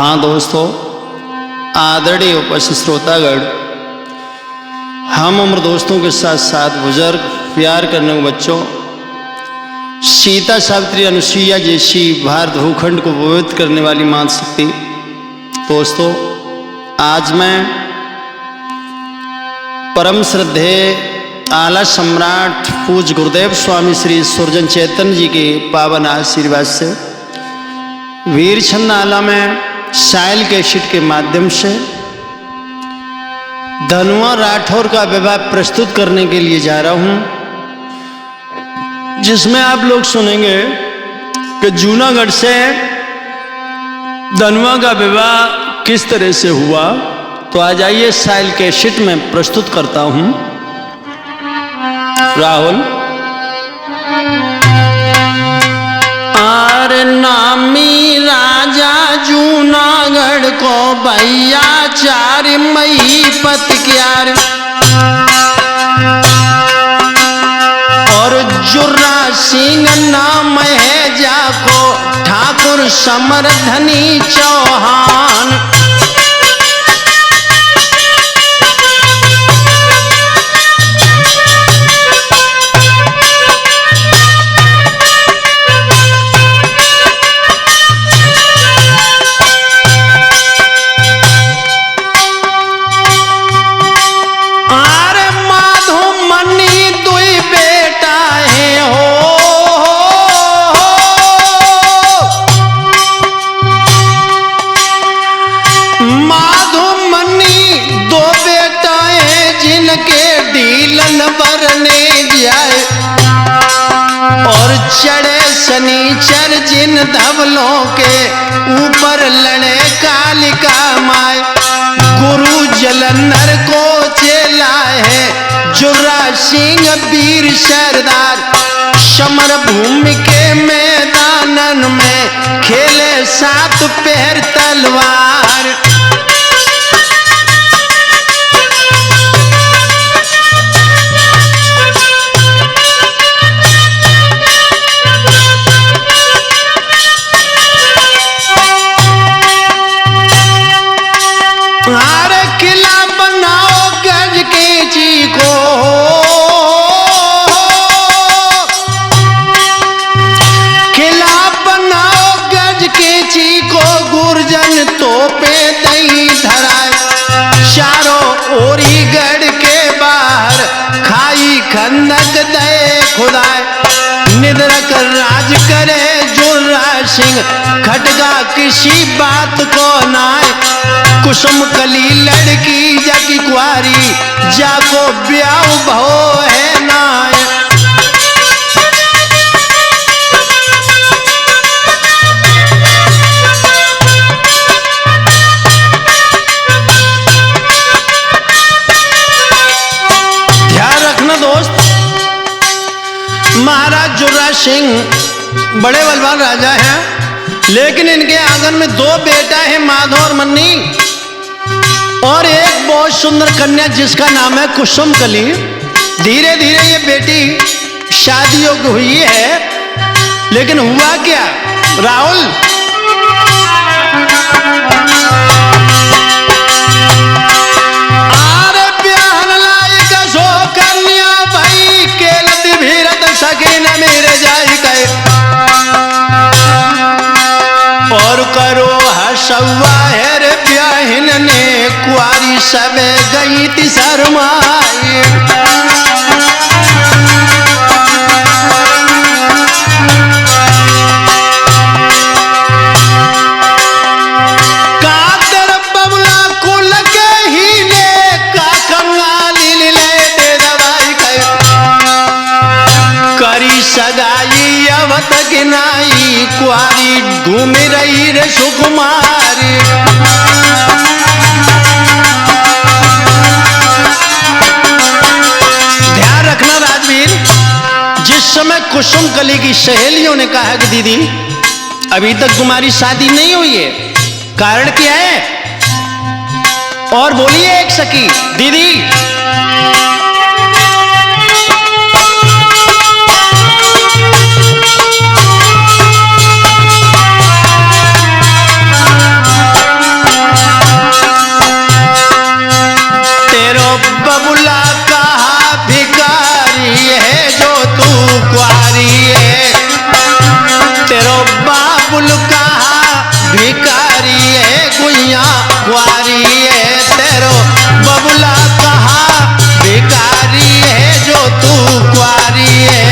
हाँ दोस्तों, आदरणीय उपस्थित श्रोतागण, हम उम्र दोस्तों के साथ साथ बुजुर्ग, प्यार करने वाले बच्चों, सीता सावित्री अनुसुईया जैसी भारत भूखंड को पवित्र करने वाली मां शक्ति। दोस्तों, आज मैं परम श्रद्धेय आला सम्राट पूज्य गुरुदेव स्वामी श्री सुरजन चैतन्य जी के पावन आशीर्वाद से वीर छंद आला में साइल कैसेट के माध्यम से धनुआ राठौर का विवाह प्रस्तुत करने के लिए जा रहा हूं, जिसमें आप लोग सुनेंगे कि जूनागढ़ से धनुआ का विवाह किस तरह से हुआ। तो आ जाइए, साइल कैसेट में प्रस्तुत करता हूं। राहुल आर नामी राजा जूनागढ़ को भैया 4 मई पत क्यार और जुर्रा सिंह नाम है जाको ठाकुर समरधनी चौहान। और चढ़े शनिचर जिन धवलों के ऊपर लड़े कालिका माय, गुरु जलंधर को चेला है जुर्रा सिंह वीर सरदार। समर भूमि के मैदानन में खेले 7 पैर तलवार। खंदक दे खुदाए निद्रा कर राज करे जुर्रा सिंह, खटगा किसी बात को नाय। कुसुम कली लड़की जाकी कुआरी, जाको ब्याह भो है नाय। महाराज जुर्रा सिंह बड़े बलवान राजा हैं, लेकिन इनके आंगन में 2 बेटा है, माधव और मन्नी, और एक बहुत सुंदर कन्या जिसका नाम है कुसुम कली। धीरे धीरे ये बेटी शादी योग्य हुई है, लेकिन हुआ क्या राहुल, मेरे जाई कहे और करो हसवा है रे ब्याहिन ने कुआरी सब गई थी शर्माई। कातर बबला कुल के ही ले का कंगाली ले दे दवाई कहे करी सगाई अवत गिनाई, कुआरी घूम रही रे सुकुमारी। ध्यान रखना राजवीर, जिस समय कुसुम कली की सहेलियों ने कहा कि दीदी अभी तक तुम्हारी शादी नहीं हुई है, कारण क्या है, और बोलिए एक सखी दीदी बबुला कहा भिखारी है जो तू कुआरी है। तेरो बाबुल कहा भिखारी है गुइया कुआरी है। तेरो बबुला कहा भिखारी है जो तू कुआरी है।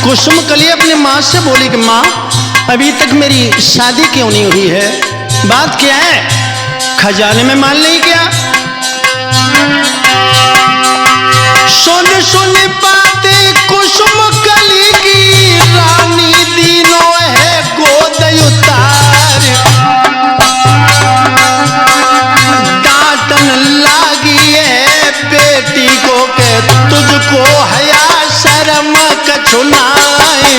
कुसुमकली अपनी माँ से बोली कि माँ अभी तक मेरी शादी क्यों नहीं हुई है, बात क्या है? खजाने में माल नहीं क्या? सुन सुन बातें कुसुमकली की, रानी दीनों है गोद उतार। डांटन लागी है बेटी को के तुझको हया शर्म कछु नाई।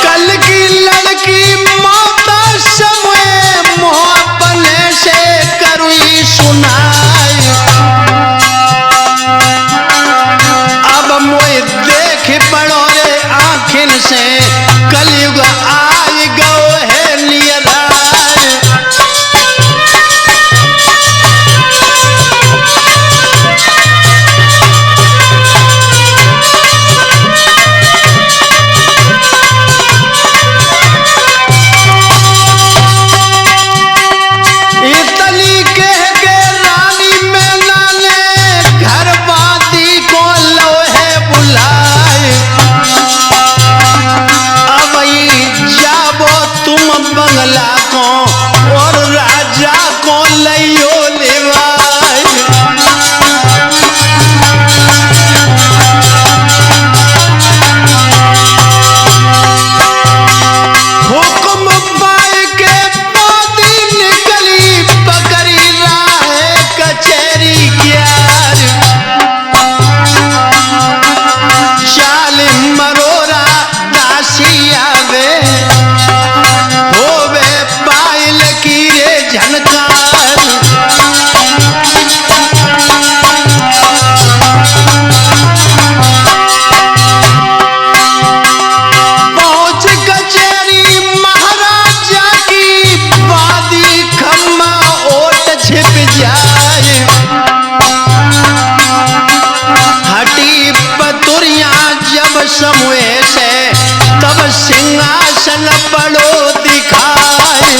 कल की लड़की माता समय मोहब्बत से करुई सुनाई। अब मोए देख पड़ो रे आँखिन से, कलयुग आई गो है नियरा। इतनी कह के रानी में समूह से तब सिंहासन बड़ो दिखाए।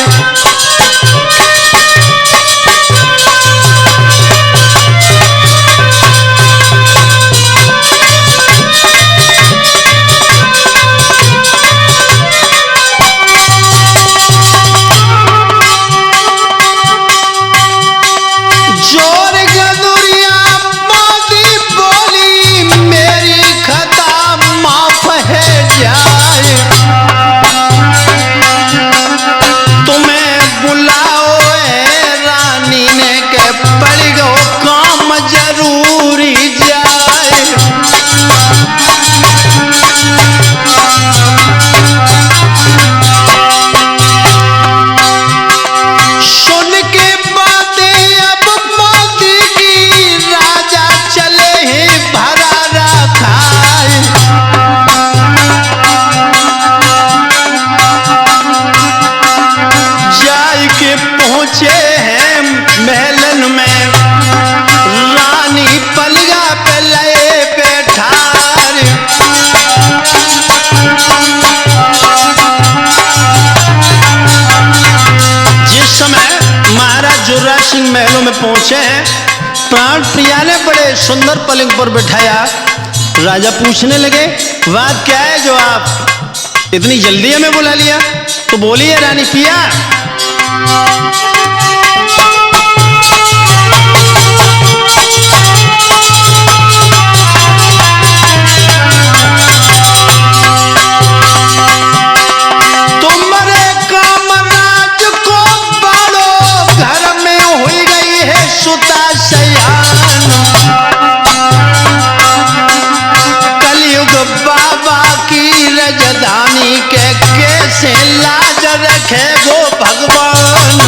महलों में पहुंचे हैं, प्राण प्रिया ने बड़े सुंदर पलंग पर बिठाया। राजा पूछने लगे, बात क्या है जो आप इतनी जल्दी हमें बुला लिया? तो बोलिए रानी पिया। कलयुग बाबा की रजधानी के कैसे लाज रखे वो भगवान।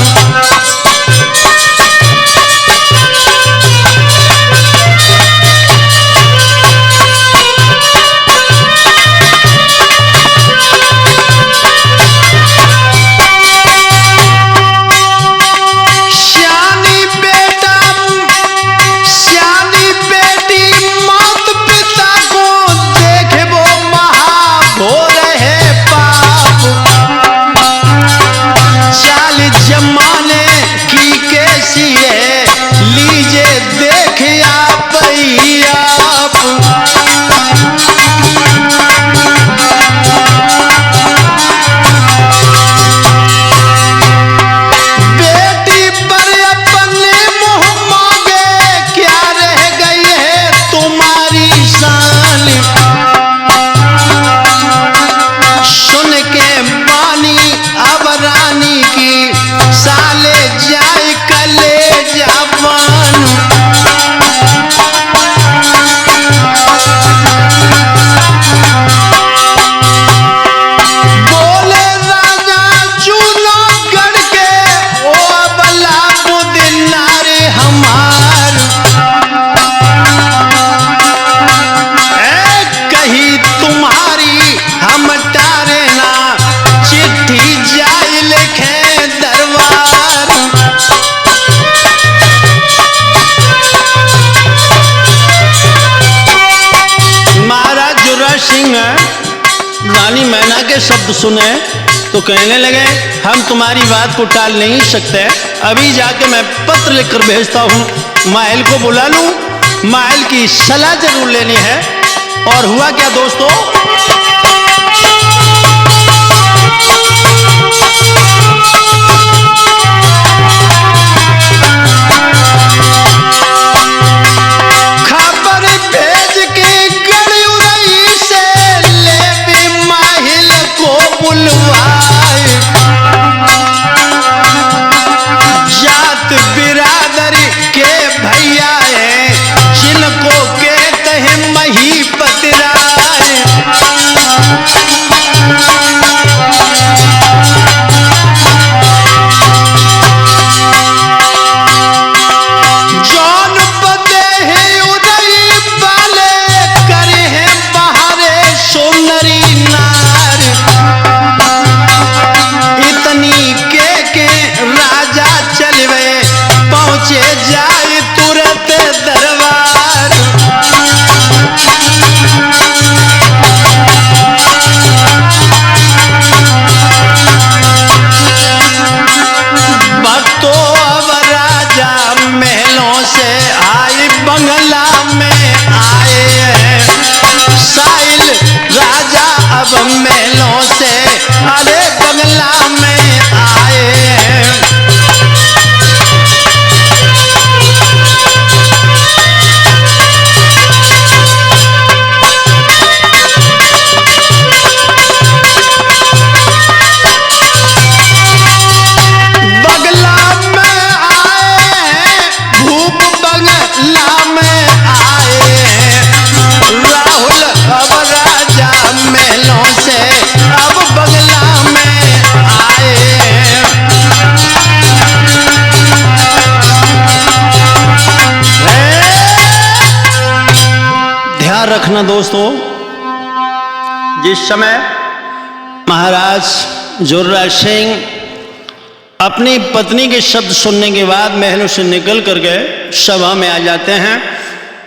रानी मैना के शब्द सुने तो कहने लगे, हम तुम्हारी बात को टाल नहीं सकते, अभी जाके मैं पत्र लिखकर भेजता हूँ, महल को बुला लूँ, महल की सलाह जरूर लेनी है। और हुआ क्या दोस्तों, जात बिरादरी के भैया है जिनको कहते हैं महीपत राय। आए हैं राहुल अब राजा महलों से अब बंगला में आए हैं। ध्यान रखना दोस्तों, जिस समय महाराज जोरावर सिंह अपनी पत्नी के शब्द सुनने के बाद महलों से निकल कर गए सभा में आ जाते हैं,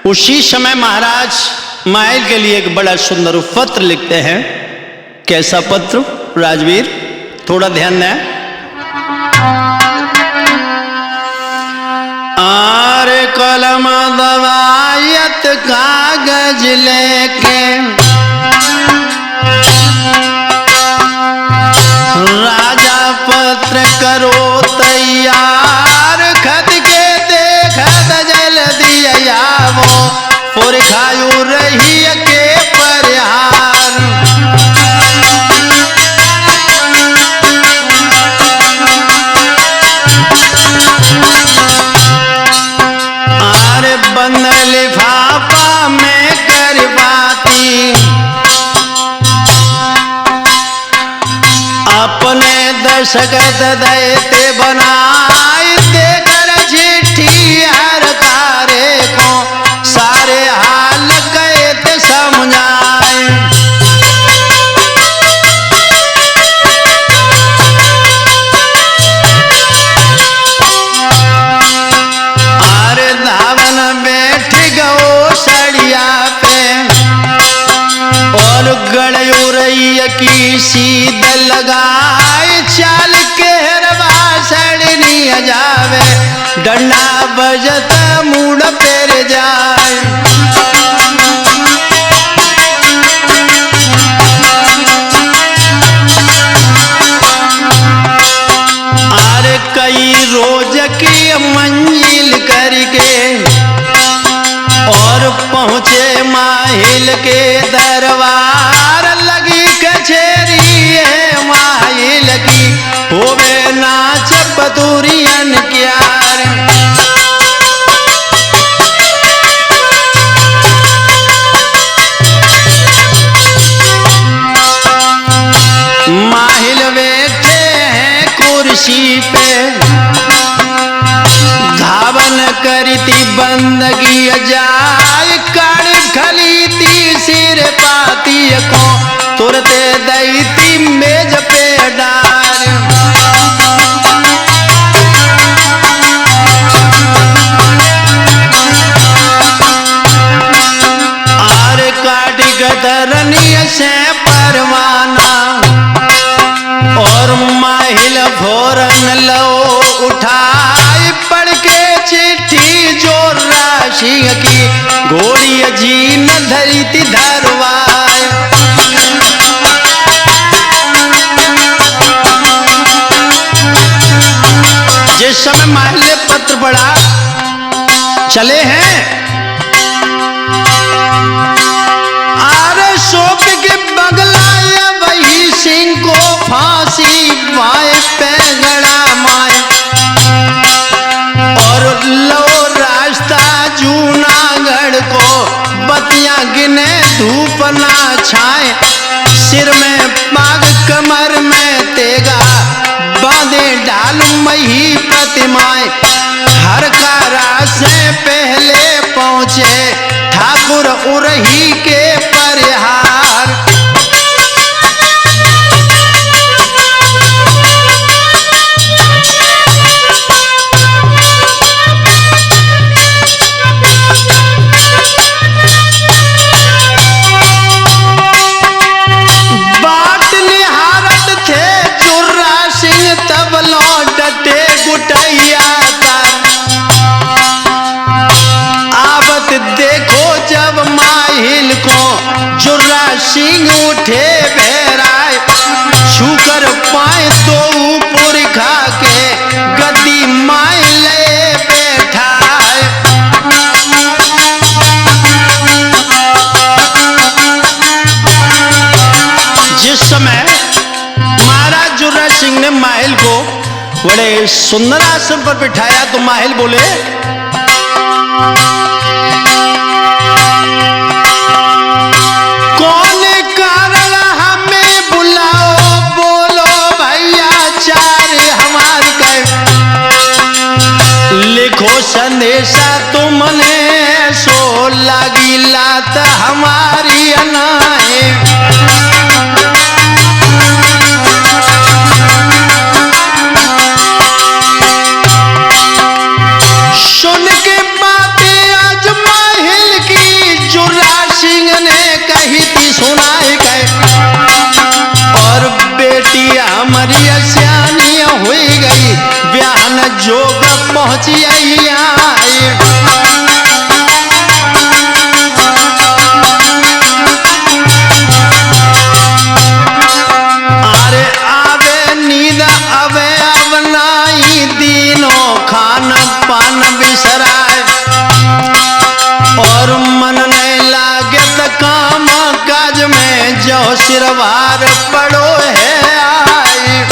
उसी समय महाराज माहिल के लिए एक बड़ा सुंदर पत्र लिखते हैं। कैसा पत्र राजवीर, थोड़ा ध्यान दें। आर कलम दवायत कागज लेके राजा पत्र करो तैयार, खत के देखत जल्दी आवो पुरखायु रही के परिहार। आरे बंद लिफाफा में करवाती अपने दशकत दैते बनाए देकर चिट्ठी हर कारे को सारे हाल कहते समझाए। अरे धावन बैठ गो सड़िया पे और गड़यू रैया की सीध लगाए, चाल के हरवा सड़नी जावे डंडा बजत मुड़ पेर जाए। अरे कई रोज की मंजिल करके और पहुँचे माहिल के दरबार, लगी कचेरी है माहिल की होवे नाच पतुरियन क्यार। माहिल बैठे हैं कुर्सी पे धावन करती बंदगी जाय, काड़ी खलीती सिर पाती को तुरते दैती मेज पे डार। आर काटी कतरनी से परवाना और माहिल फौरन लो उठाई, पढ़ के चिट्ठी जोरावर सिंह की घोड़ी जी न धरी थी धरवाए। जिस समय माहिल ने पत्र पढ़ा चले हैं, आरे शोक के बगला या वही सिंह को फांसी माए पे गड़ा माए, और लो रास्ता जूनागढ़ को बतियां गिने धूप ना छाए, सिर में पाग कमर में तेगा बांधे डाल मही प्रतिमाएं, हर कारा से पहले पहुंचे ठाकुर उरही के परिहार। बाट निहारत थे जोरावर सिंह तब लौटते गुटैया आवत देखो जब माहिल को जोरावर सिंह उठे बहराए, छूकर पाए तो ऊपर खा के गद्दी माहिल बैठाए। जिस समय महाराज जोरावर सिंह ने माहिल को बड़े सुंदर आसन पर बिठाया तो माहिल बोले, बात हमारी अनाए। सुन के बातें आज माहिल की जुर्रा सिंह ने कही थी सुनाई कह, और बेटी हमारी सियानी हुई गई ब्याहन जोग पहुंची आई। अरे आवे नींद अवे अवनाई दिनों खान पान बिसराए, और मन नहीं लागे त काम काज में जो सिरवार पड़ो है आई।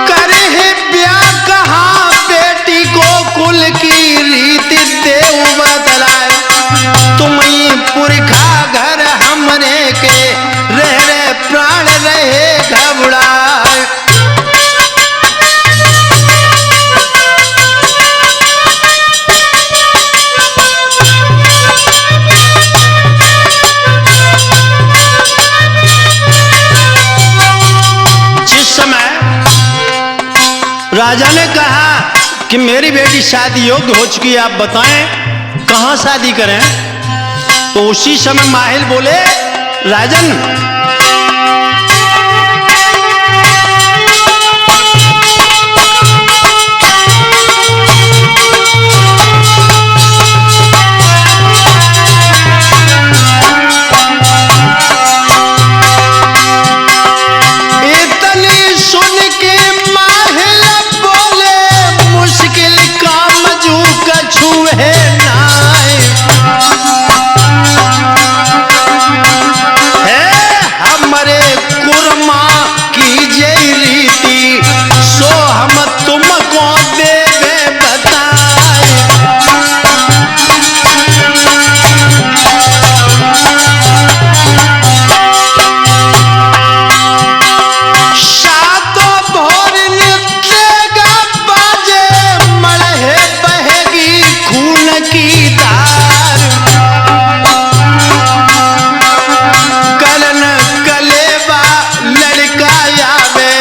करे है ब्याह कहाँ बेटी को कुल की रीति देव बदलाए, तुम्ही पुरखा घर हमरे के रह रहे प्राण रहे घबराए। जिस समय राजा ने कहा कि मेरी बेटी शादी योग्य हो चुकी है, आप बताएं कहां शादी करें, तो उसी समय माहिल बोले राजन इतनी सुन के माहिल बोले मुश्किल काम जू कछु है नाय। हमरे कुरमा की जय रीति सो हम तुमको देवे बताए। सातों भोर नित्य बाजे मड़हे बहेगी खून की धार। करन कलेबा लड़का आवे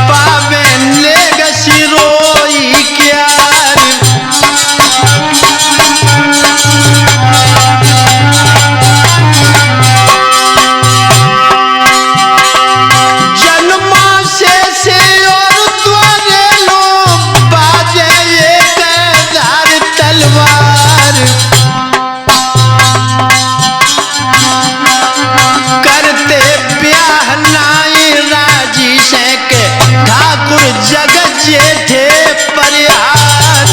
पावे नेग सिरोई क्यार। जन्मा से और द्वारे लो बाजे एक धार तलवार। करते ब्याह नाई राजी से के ठाकुर जगत जेठे परिहार।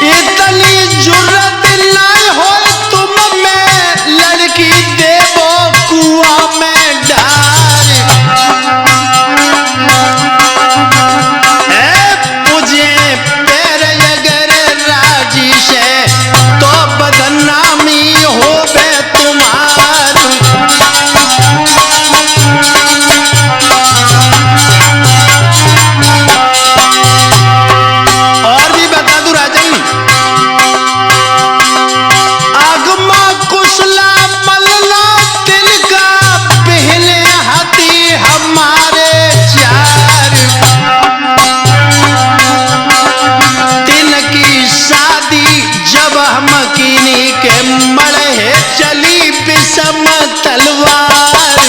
इतनी जुर्रत नहीं हो तुम में लड़की देवो कुआं में डार। पूजे पैर अगर राजी से तो बदनामी होवे तुम्हार। और भी बता दूं राजन, आगमा कुशला मल्ला दिल का पहले हाथी हमारे चार। दिन की शादी जब हम कीनी के मड़हे चली बिसम तलवार।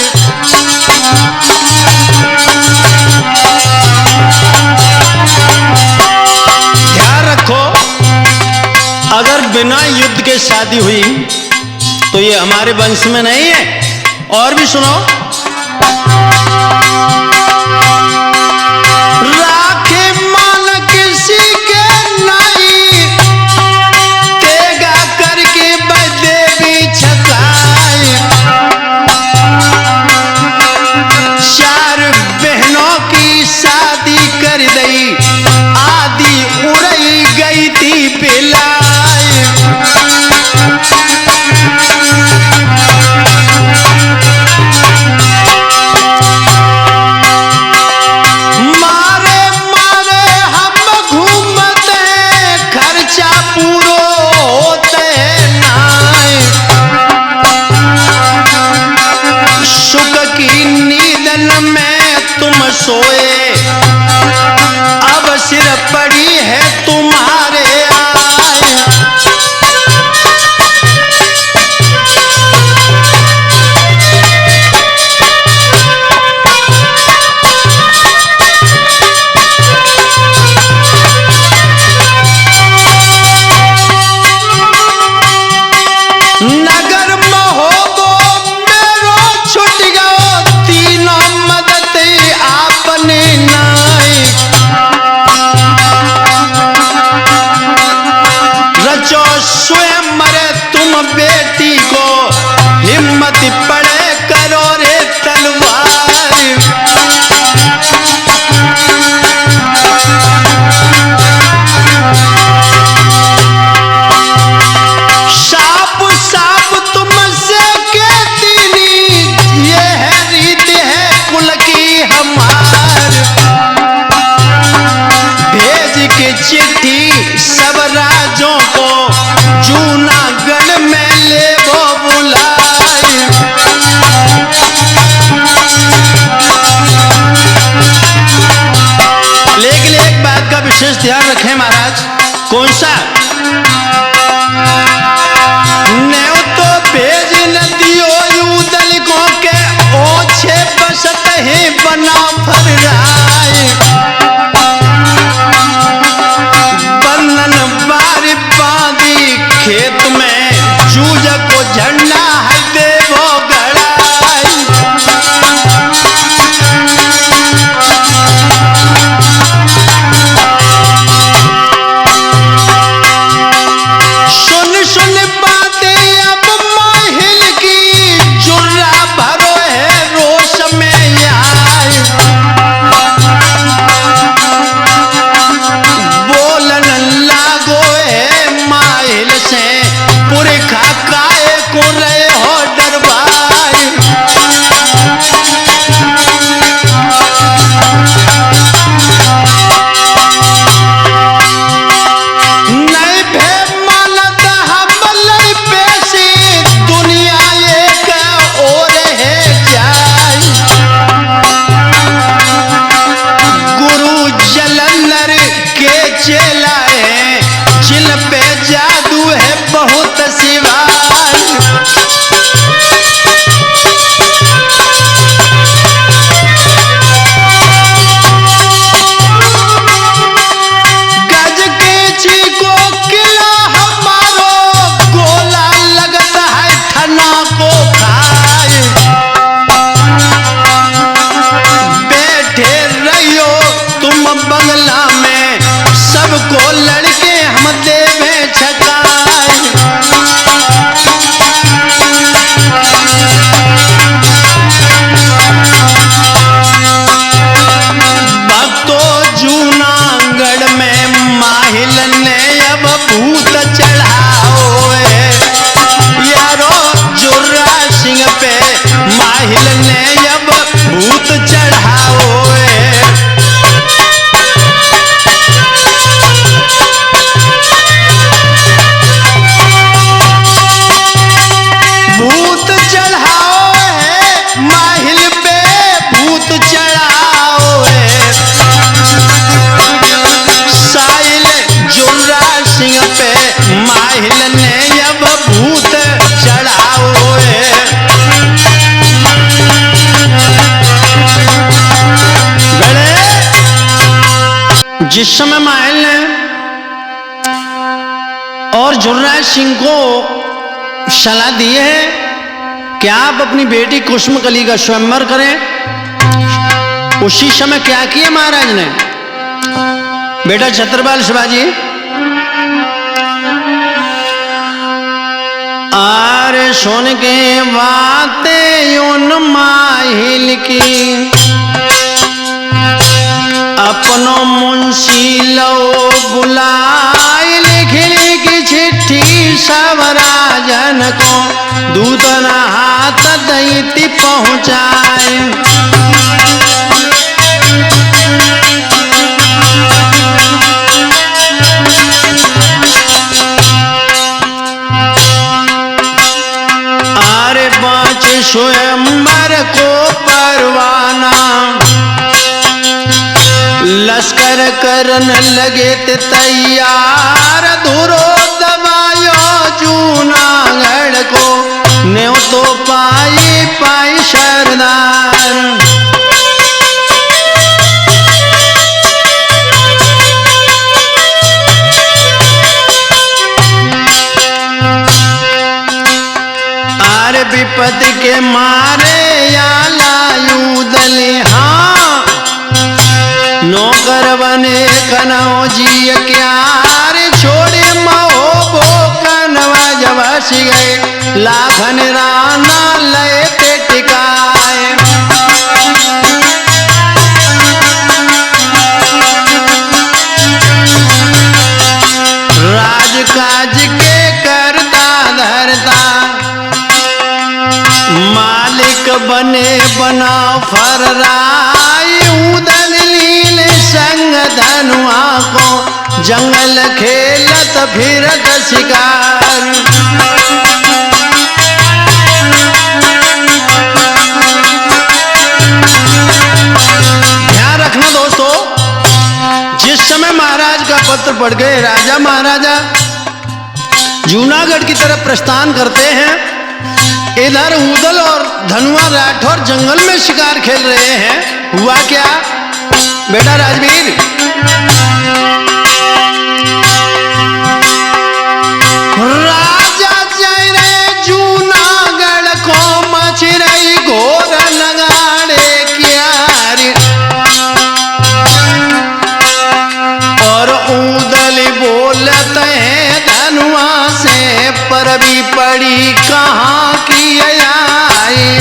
ध्यान रखो अगर बिना युद्ध के शादी हुई तो ये हमारे वंश में नहीं है। और भी सुनो, राखे मान किसी के नहीं तेगा करके बदे भी छकाए। चार बहनों की शादी कर दई आदि उड़ई गई थी पिलाए। जो स्वयं मरे तुम बेटी को हिम्मत पड़े करो रे तलवार। साप साप तुमसे कहती नी ये है रीत है कुल की हमार। भेज के चिट्ठी सब राजों को जूनागढ़ में ले वो बुलाए। लेकिन एक बात का विशेष ध्यान रखें महाराज। कौन सा? नेव तो भेज न दियो यूदल को के ओछे बसत ही बना फर्राए। बंधन बारी बांधी खेत में जूझ को झंडा है देवो गड़ाई। सुन सुन बातें अब माहिल की जुर्रा भरो है रोश में आए। बोलन लागो है माहिल से पुरखा काए को रहे हो डरवाए। नहीं भे मानत हम लई पेशी दुनिया एक और है जाय। गुरु जलंधर के चेला है जिन पे जादू है बहुत सिवाय। गज के चीको किला हमारो गोला लगता है थना को खाए। बैठे रहियो तुम बंगला में सबको लड़के हम देवे छकाए। भक्तों जूनागढ़ में माहिल ने अब भूत चढ़ाओ है। यारो जुर्रा सिंह पे माहिल ने अब भूत चढ़ाओ है। भूत चढ़ाओ है माहिल पे भूत चढ़ाओ है। साहिल जुर्रा सिंह पे माहिल ने अब भूत चढ़ाओ है। जिस समय माहिल ने और जुर्रा सिंह को सलाह दी है कि आप अपनी बेटी कुसुमकली का स्वयंवर करें, उसी समय क्या किया महाराज ने? बेटा छत्रपाल शिवाजी, आरे सुन के बातें उन माहिल की अपनो मुंशी लो बुलाए। लिख की चिट्ठी सब राजन को दूतन हाथ दैती पहुँचाए। आरे बाँच स्वयंवर को परवाना लश्कर करन लगे ते तैयार। धुरो दबायो जूनागढ़ को न्यों तो पाई पाई सरदार। आरे विपत्ति के मारे या लायू दले हाँ नौकर बने कनौ जी क्या रे छोड़े महो भो बने बना फर्राई, उदल लील संग धनुआ को जंगल खेलत फिरत शिकार। ध्यान रखना दोस्तों, जिस समय महाराज का पत्र पढ़ गए राजा महाराजा जूनागढ़ की तरफ प्रस्थान करते हैं। इधर उदल और धनुआ राठौर जंगल में शिकार खेल रहे हैं। हुआ क्या बेटा राजवीर, राजा जय रे जूनागढ़ को मछरई घोर नगाड़े क्यारी, और उदल बोलते हैं धनुआ से पर भी पड़ी कहाँ की आई।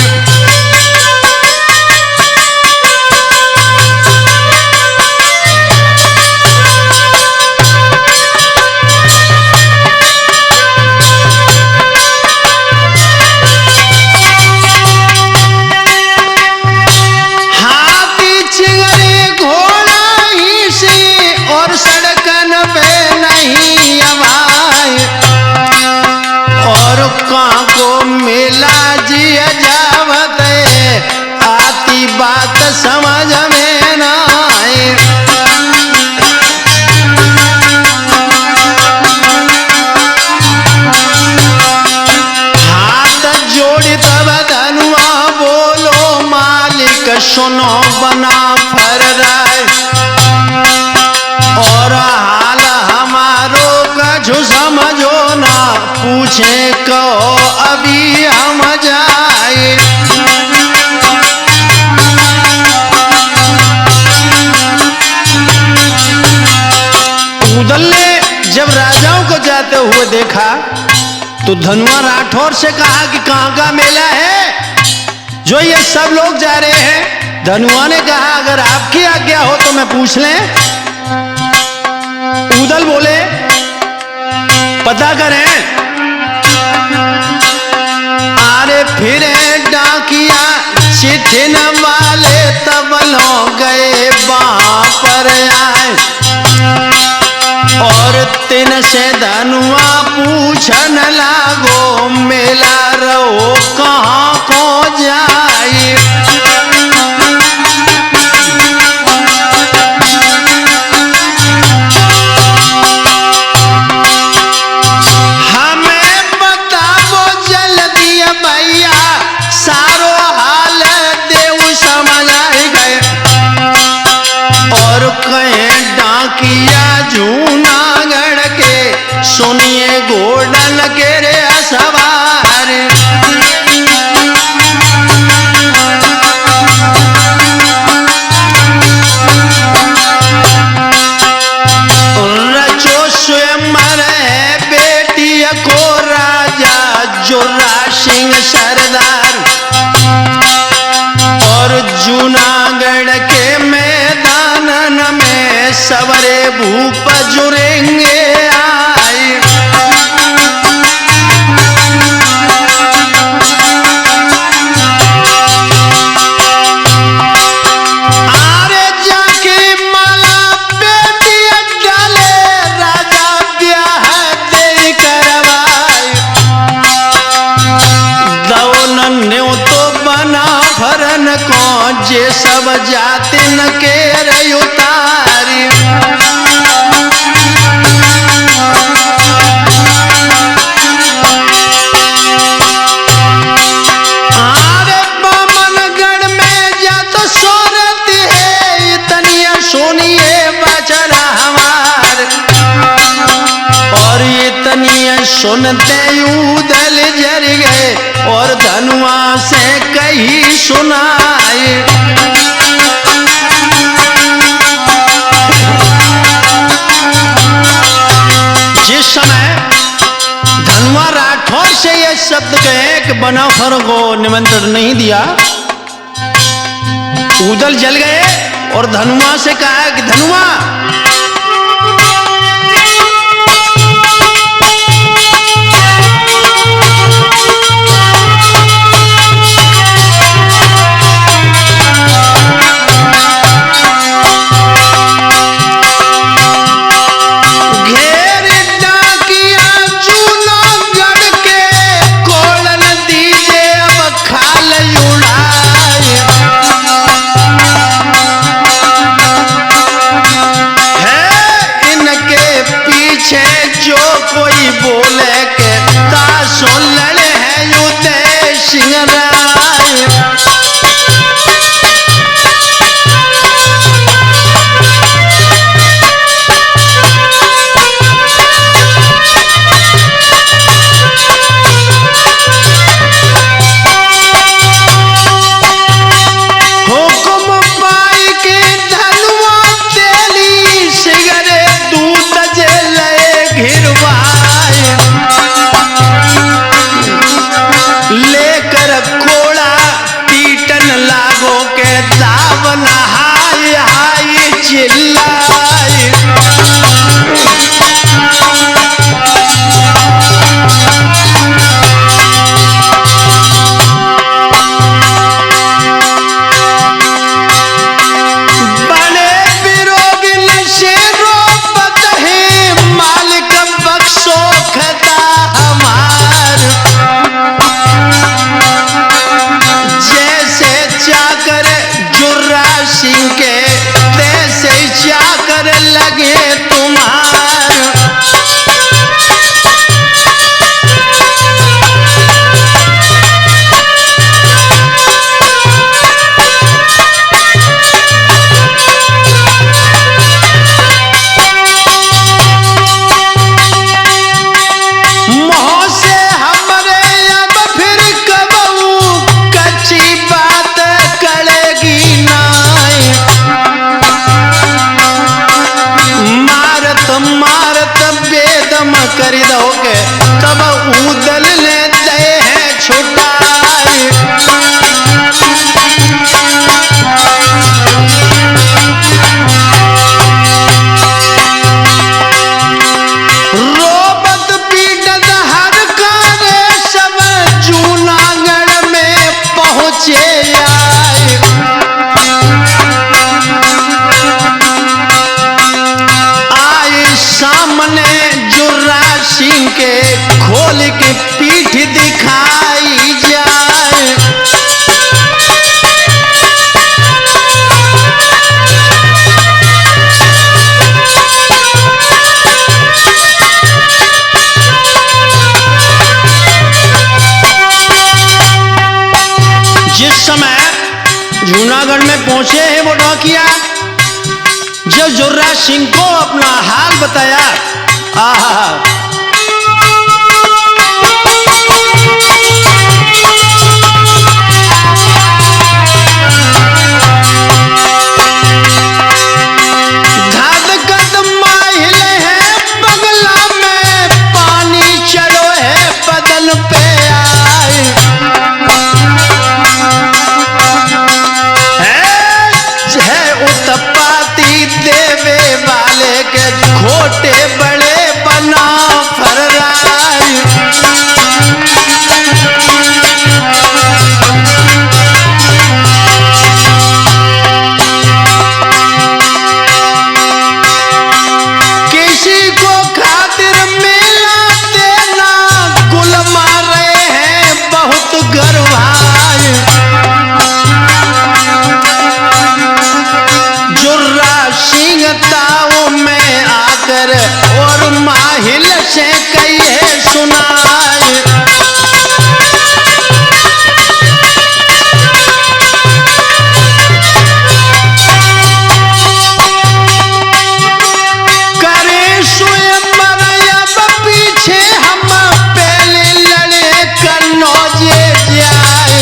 हाथी चिंगरे घोड़ा ही से और सड़कन पे नहीं आवाज, और कहाँ को मिला जिया जावत आती बात समझ में ना आए। हाथ जोड़ी तब धनुआ बोलो मालिक सुनो बना फर्राए, और हाल हमारो कछु समझो ना, पूछे कहो अभी हम जाए। उदल ने जब राजाओं को जाते हुए देखा तो धनुआ राठौर से कहा कि कहाँ का मेला है जो ये सब लोग जा रहे हैं। धनुआ ने कहा अगर आपकी आज्ञा हो तो मैं पूछ लें। उदल बोले पता करें। अरे फिर डाकिया चिट्ठिन वाले तब लोग गए वहां पर आए, और तिन से धनुआ पूछन लागो मेला रहो कहाँ को जाए। हमें बताओ जल्दी भैया, सारो हाल देव समझ गए, और कहें डाकिया जूनागढ़ के सुनिए घोड़न के रे सवार। रचो स्वयंवर है बेटी को राजा जोरा सिंह सरदार, और जूनागढ़ के मैदान में सवरे भूप जुड़ेंगे आए। आरे जाके माला बेटी डाले राजा ब्याह दे करवाए, दौन न्यू तो बना फरन को जे सब जाते न के रे उतारी। आरे बामनगढ़ में जा तो सोरत है इतनी सुनिए बचन हमार, और इतनी सुनते उदल जर गए और धनुआ से कही सुनाए। जिस समय धनुआ राठौर से यह शब्द कहे कि बनाफर को निमंत्रण नहीं दिया, उदल जल गए और धनुआ से कहा कि धनुआ सिंह के खोल के पीठ दिखाई जाए। जिस समय जूनागढ़ में पहुंचे हैं वो डॉकिया, जब जुर्रा सिंह को अपना हाल बताया, आहा घात कदम हिले है बगला में, पानी चढ़ो है बदन पे आए। है उत्पाती देवे वाले के खोटे बड़े बना फर्राए। किसी को खातिर मिला देना, गुल मारे हैं बहुत गरवाए। जुर्रा सिंह ताऊ में आकर और माहिल से कहिए सुनाए। करे स्वयं मरयब पीछे हम पहले लड़े कन्नौजे जाए।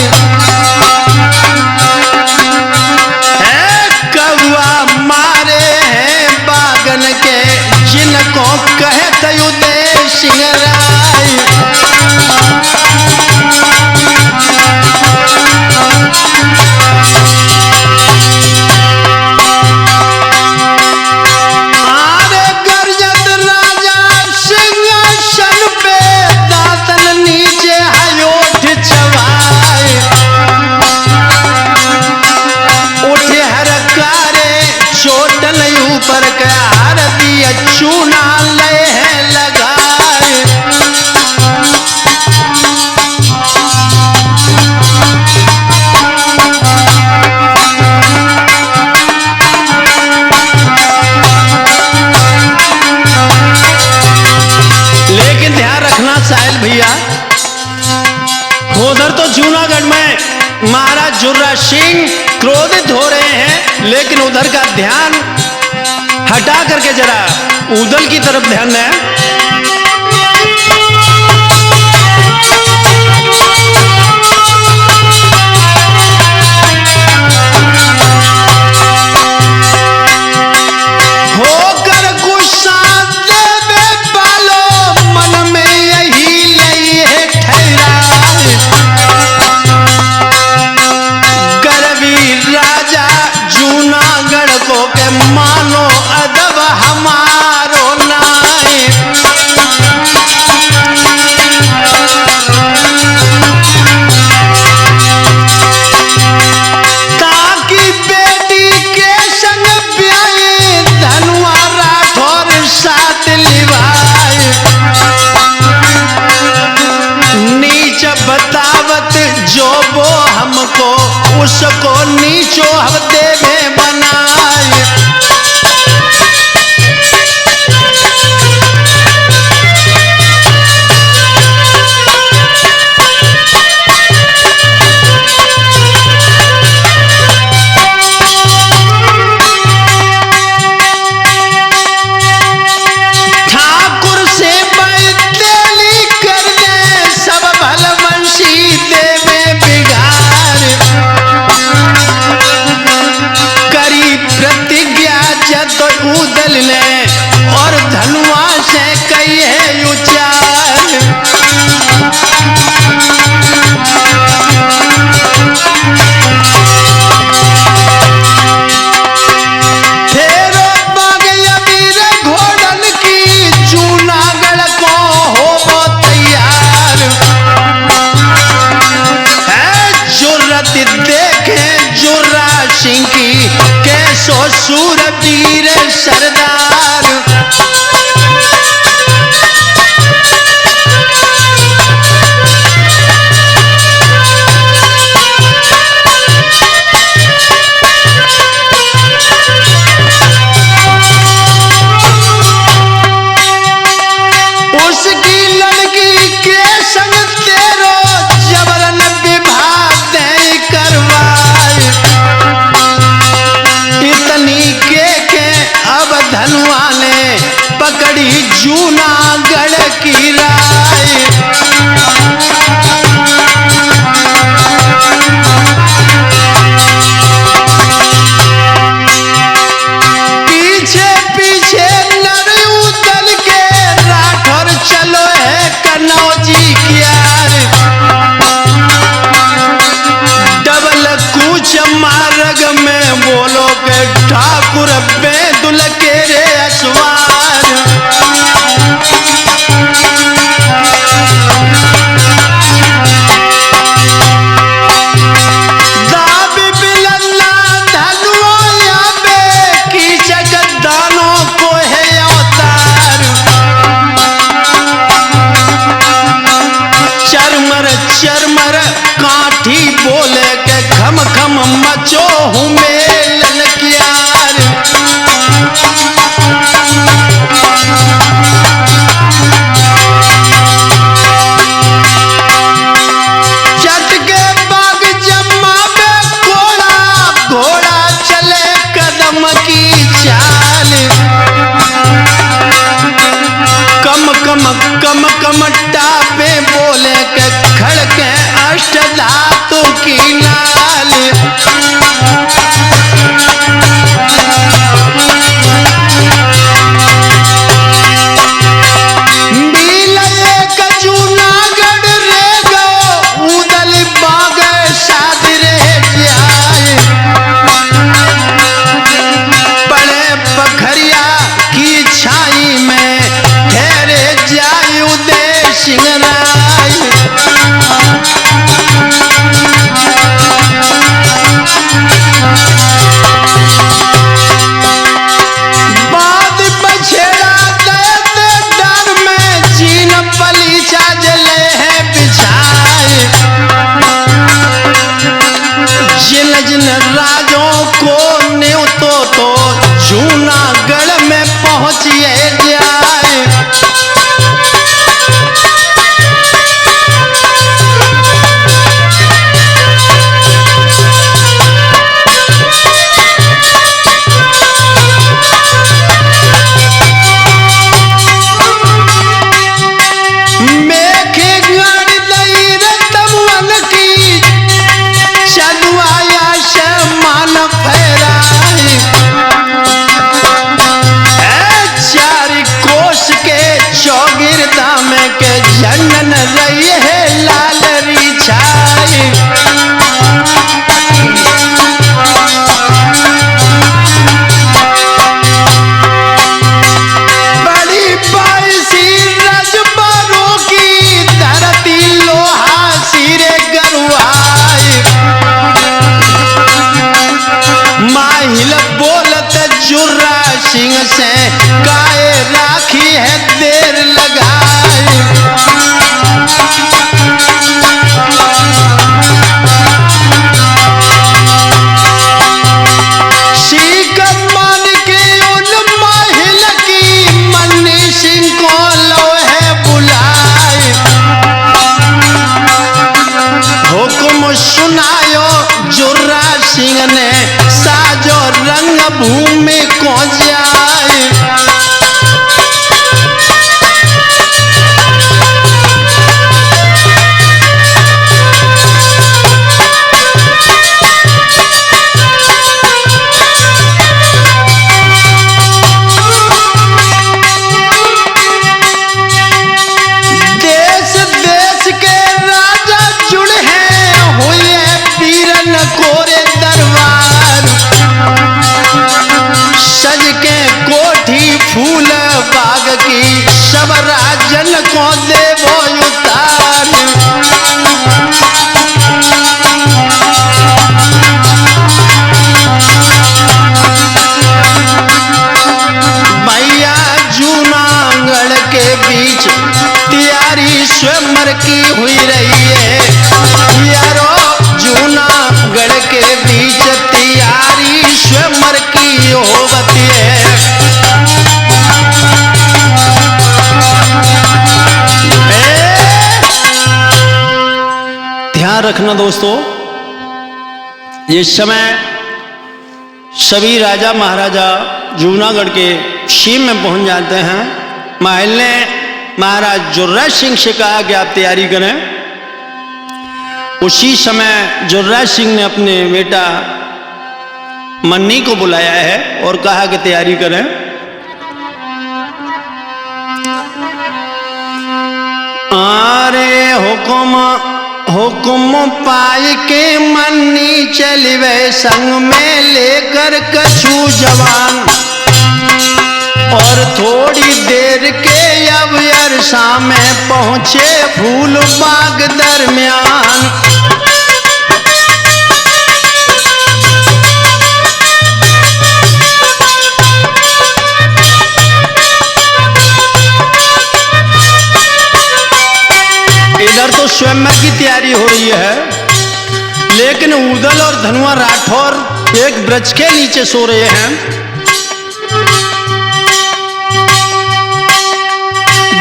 मारे हैं बागन के जिनको कहते उदय सिंह राय। आरे गर्जत राजा सिंहासन पे, दातन नीचे हयोठ चबाए। उठे हरकारे चोटन ऊपर के हार दिया चूना ले है लगाए। लेकिन ध्यान रखना साहिल भैया, उधर तो जूनागढ़ में महाराज जुर्रा सिंह क्रोधित हो रहे हैं, लेकिन उधर का ध्यान हटा करके जरा उदल की तरफ ध्यान दें। होकर गुस्सा देवे वालो, मन में यही लई है ठहराए। गरवी राजा जूनागढ़ को के मानो अदब हमारो नाए। ताकि बेटी के संग ब्याहे, धनुआ राठौर साथ लिवाए। नीच बतावत जो वो हमको, उसको नीचो हम देवे बनाए। ठाकुर से बैतेली कर दे, सब भलवंशी देवे बिगाड़। करी प्रतिज्ञा जत उदल ने, और धनुआ से कही है उचार। फेरो बागे अबीर घोड़न की, जूनागढ़ को हो तैयार। है जुर्रत देखे जुर्रा सिंह की, कैसो सूरवीर सरदार। मचो हूँ मेलन कियार। चटके बाग जम्मा में घोड़ा चले कदम की चाल। कम टापे बोले के खड़के अष्ट धातु की नाल। जूनागढ़ रे गो उदल बाग शाद रे जाए। बड़े पखरिया की छाई में ठहरे जाए उदय सिंह राय। बाद बछेड़ा दे डर में चीन पलीचा जले है बिछाए। जिन राजों को न्योतो तो जूनागढ़ में पहुंचिए जाए। झंडन रही है लालरी छाई। बड़ी बाईसी रजबरों की धरती लोहा सिरे गरुआई। माहिल बोलत जुर्रा सिंह से गाय राखी है देर लगाई। सीख मान के उन माहिल की मन्नी सिंह को लोहे बुलाए। हुक्म सुनायो जुर्रा सिंह ने साजो रंग भूमि को जाए। कोरे दरबार सज के कोठी फूल बाग की सब राजन को देवो उतार। मैया जूनागढ़ के बीच तैयारी स्वयंवर की हुई रही है। यारो जूनागढ़ के बीच तैयारी स्वयंवर की होती है। ध्यान रखना दोस्तों, ये समय सभी राजा महाराजा जूनागढ़ के सीम में पहुंच जाते हैं। महल ने महाराज जुर्रा सिंह से कहा कि आप तैयारी करें। उसी समय जुर्रा सिंह ने अपने बेटा मन्नी को बुलाया है और कहा कि तैयारी करें। आरे हुक्म पाई के मन्नी चलिवे संग में लेकर कछु जवान। और थोड़ी देर के अब अरसा में पहुंचे फूल बाग दरमियान। इधर तो स्वयंवर की तैयारी हो रही है, लेकिन उदल और धनुआ राठौर एक वृक्ष के नीचे सो रहे हैं।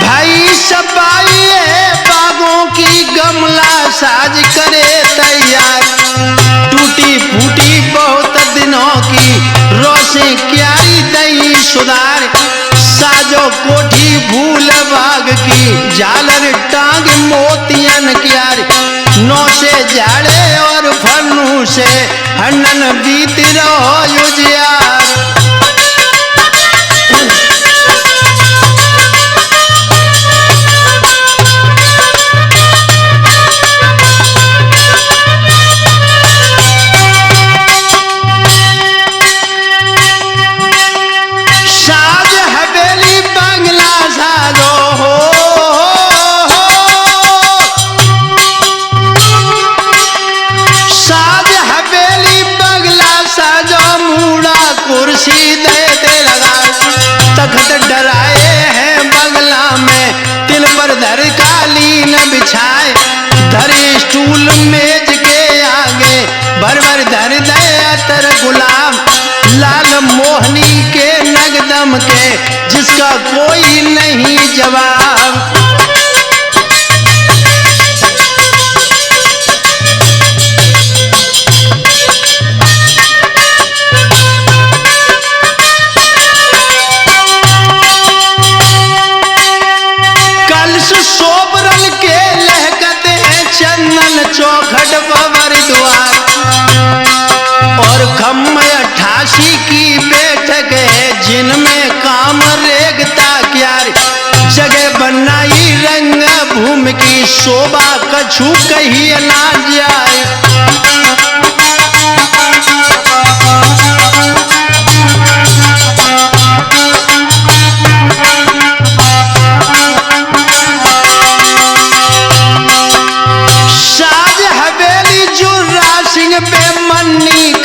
भाई सब आइए बागों की गमला साज करे तैयार, टूटी फूटी बहुत दिनों की रोशें क्यारी दई सुधार, साजो कोठी भूल बाग की झालर टांग मोतियन क्यारी, नौ से झाड़े और फन्नू से हनन बीत रहो युजियार। तख्त डराए हैं बंगला में, तिल पर धर कालीन बिछाए, धरे स्टूल मेज के आगे, भर भर धर दे अतर गुलाब, लाल मोहनी के नगदम के जिसका कोई नहीं जवाब। सोबरल के लहकते हैं चंदन चौखट बबर द्वार, और खम्म 88 की बैठक है जिनमें काम रेगता क्यार, जगह बनाई रंग भूमि की शोभा कछु कही ना जाए।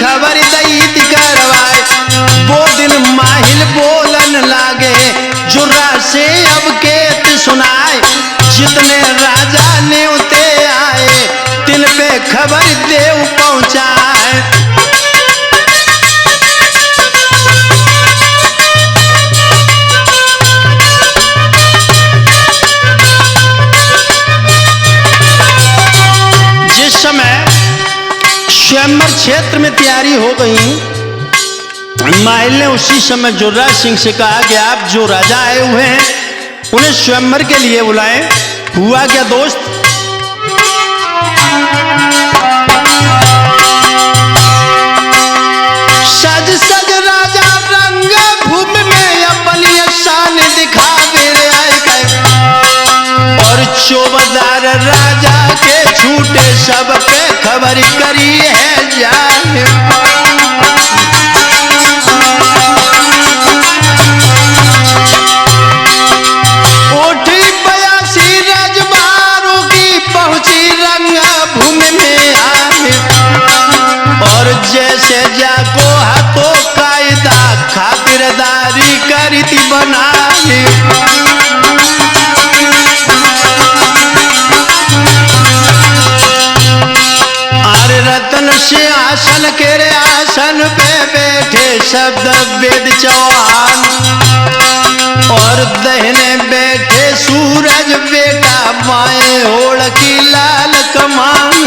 खबर दैत करवाए, वो दिन माहिल बोलन लागे, जुर्रा से अब केत सुनाए, जितने राजा न्योते आए तिन पे खबर देव पहुंचाए। जिस समय स्वयंवर क्षेत्र में तैयारी हो गई, माहिल ने उसी समय जुर्रा सिंह से कहा कि आप जो राजा आए हुए हैं उन्हें स्वयंवर के लिए बुलाएं। हुआ क्या दोस्त? सज सज राजा रंग भूमि में अपनी शान दिखावे आए, और चौबदार राजा के छूटे सब पे खबर करी है जाए। उठी 82 रजबारों की पहुंची रंग भूमि में आए, और जैसे जाको हाथों कायदा खातिरदारी करती बनाए। रतन सिंहासन के आसन पे बैठे शब्द वेद चौहान, और दहने बैठे सूरज बेटा, बाएं ओढ़ की लाल कमान।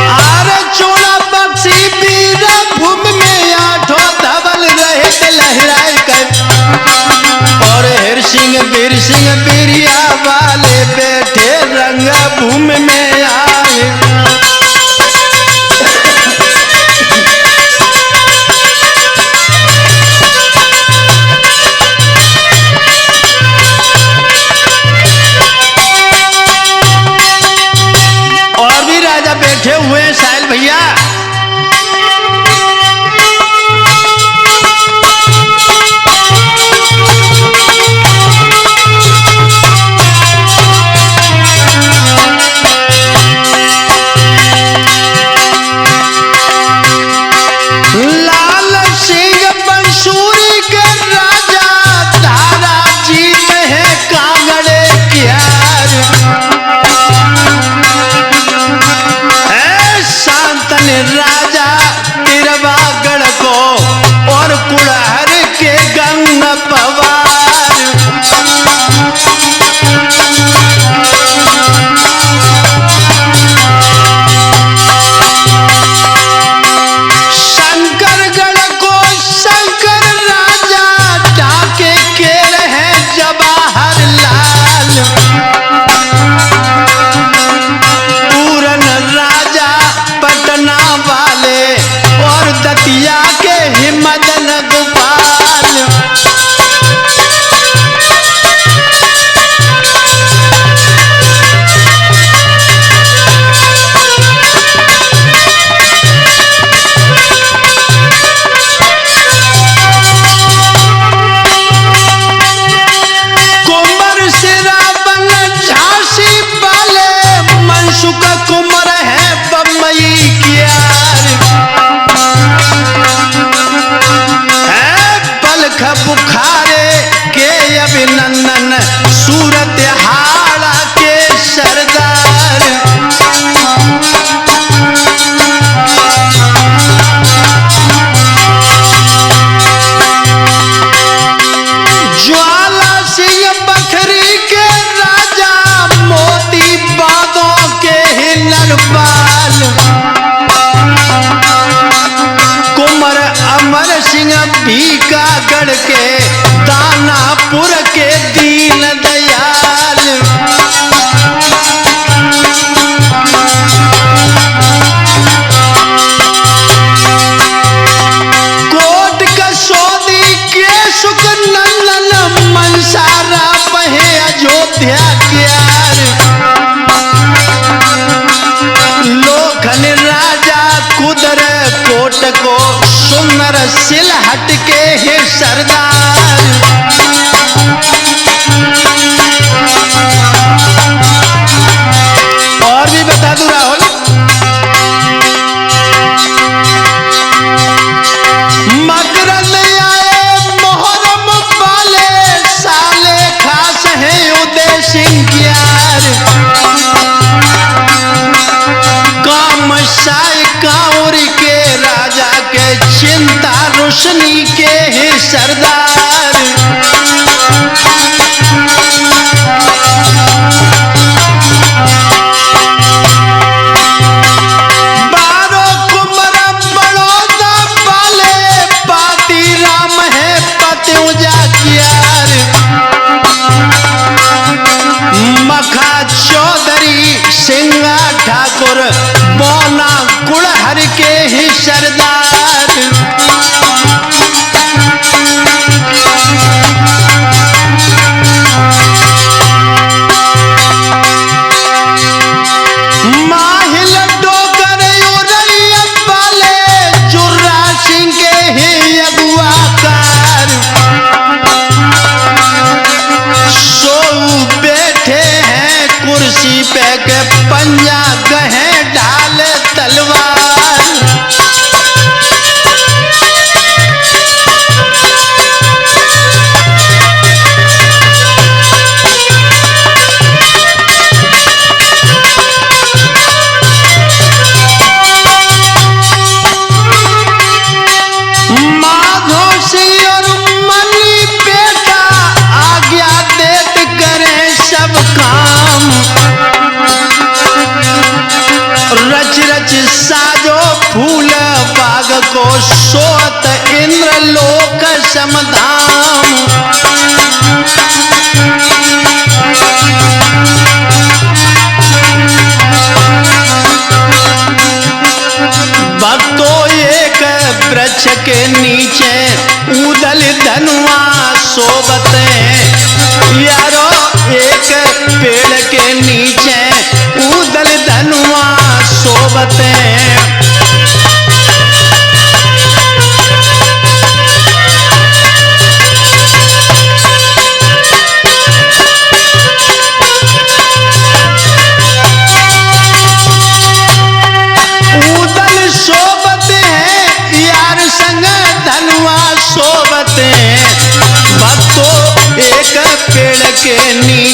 आरे चोला बक्सी वीर भूमि में आठों धवल रहे लहराए कर, और हिर सिंह वीर सिंह बिरिया वाले बैठे रंग भूमि में आए। बाल। कुंवर अमर सिंह भीकागढ़ के दानापुर के दीन दयाल। कोट कसौदी के सुख नंदन मनसारा बहे अयोध्या क्यार। लोखन राजा कुदर कोट को सुंदर सिलहट के है सरदार। और भी बता दूं राहुल, मकरंद आए मोहर्रम वाले साले खास है उदय सिंह क्यार। काम साय कांवर के राजा के चिंता रोशनी के है सरदार। बारो कुंवर बड़ौदा वाले पाती राम है पतौजा क्यार। मखा चौधरी सिंगा ठाकुर बोना गुड़हर के ही सरदार। माहिल डोगर उरैया वाले जुर्रा सिंह के ही अगुआकार। सो बैठे हैं कुर्सी पे के पंजा गहे ढाल तलवार। माधो सिंह और मनी बेटा आज्ञा देत करें सब काम। रच रच साजो फूल बाग को सोत इंद्र लोक समधाम। भक्तों एक वृक्ष के नीचे उदल धनुआ सोबते। यारो एक पेड़ के नीचे उदल धनुआ सोबते। उदल सोबत है यार संग धनुआ सोबत है। भक्तों एक पेड़ के नीचे